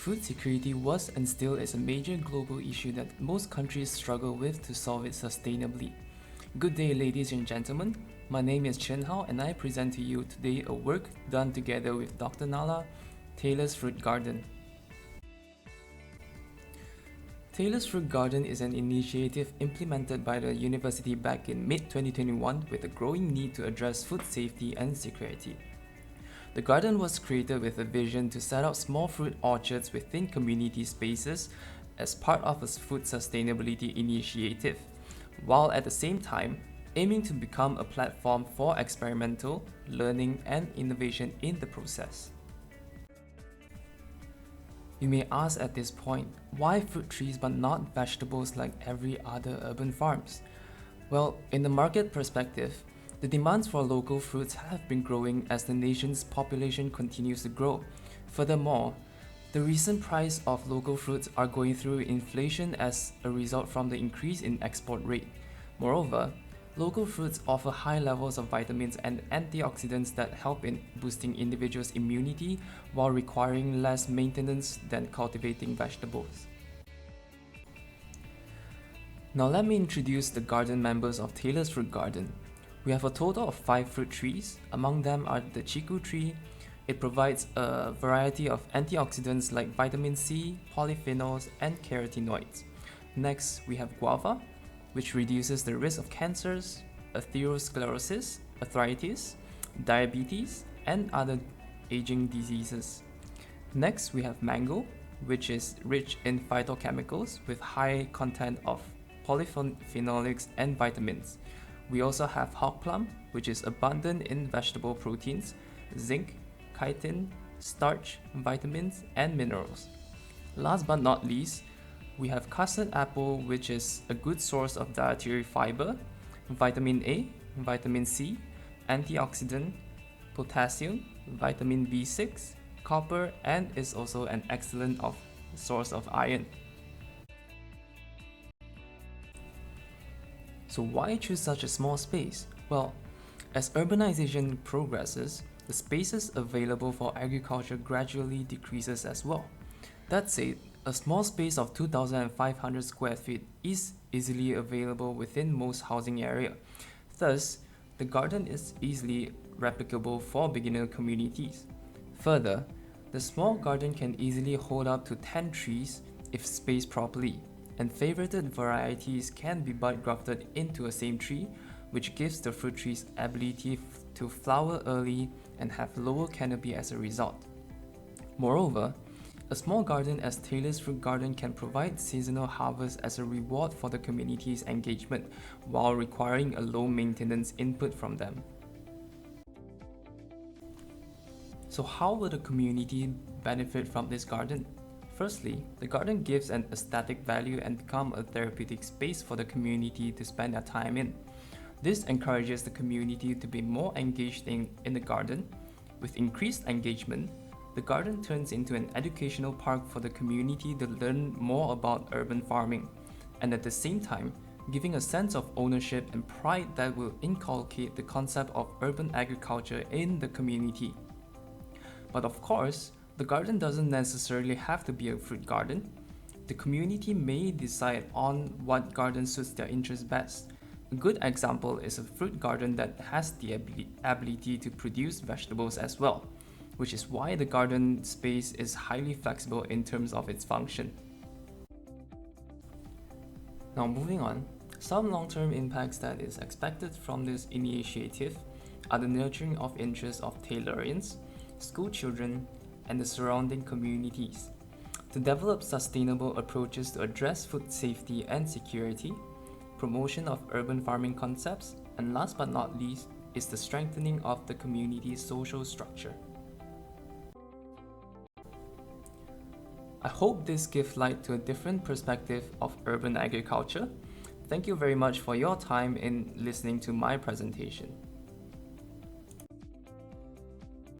Food security was and still is a major global issue that most countries struggle with to solve it sustainably. Good day, ladies and gentlemen. My name is Chen Hao, and I present to you today a work done together with Dr. Nala, Taylor's Fruit Garden. Taylor's Fruit Garden is an initiative implemented by the university back in mid-2021 with a growing need to address food safety and security. The garden was created with a vision to set up small fruit orchards within community spaces as part of a food sustainability initiative, while at the same time aiming to become a platform for experimental, learning, and innovation in the process. You may ask at this point, why fruit trees but not vegetables like every other urban farms? Well, in the market perspective, the demands for local fruits have been growing as the nation's population continues to grow. Furthermore, the recent price of local fruits are going through inflation as a result from the increase in export rate. Moreover, local fruits offer high levels of vitamins and antioxidants that help in boosting individuals' immunity while requiring less maintenance than cultivating vegetables. Now let me introduce the garden members of Taylor's Fruit Garden. We have a total of 5 fruit trees. Among them are the chiku tree. It provides a variety of antioxidants like vitamin C, polyphenols, and carotenoids. Next, we have guava, which reduces the risk of cancers, atherosclerosis, arthritis, diabetes, and other aging diseases. Next, we have mango, which is rich in phytochemicals with high content of polyphenolics and vitamins. We also have hog plum, which is abundant in vegetable proteins, zinc, chitin, starch, vitamins, and minerals. Last but not least, we have custard apple, which is a good source of dietary fiber, vitamin A, vitamin C, antioxidant, potassium, vitamin B6, copper, and is also an excellent source of iron. So why choose such a small space? Well, as urbanization progresses, the spaces available for agriculture gradually decreases as well. That said, a small space of 2,500 square feet is easily available within most housing area. Thus, the garden is easily replicable for beginner communities. Further, the small garden can easily hold up to 10 trees if spaced properly, and favorited varieties can be bud grafted into a same tree, which gives the fruit trees ability to flower early and have lower canopy as a result. Moreover, a small garden as Taylor's Fruit Garden can provide seasonal harvest as a reward for the community's engagement while requiring a low maintenance input from them. So how will the community benefit from this garden? Firstly, the garden gives an aesthetic value and become a therapeutic space for the community to spend their time in. This encourages the community to be more engaged in the garden. With increased engagement, the garden turns into an educational park for the community to learn more about urban farming, and at the same time, giving a sense of ownership and pride that will inculcate the concept of urban agriculture in the community. But of course, the garden doesn't necessarily have to be a fruit garden. The community may decide on what garden suits their interests best. A good example is a fruit garden that has the ability to produce vegetables as well, which is why the garden space is highly flexible in terms of its function. Now moving on, some long-term impacts that is expected from this initiative are the nurturing of interests of Taylorians, school children, and the surrounding communities, to develop sustainable approaches to address food safety and security, promotion of urban farming concepts, and last but not least is the strengthening of the community's social structure. I hope this gives light to a different perspective of urban agriculture. Thank you very much for your time in listening to my presentation.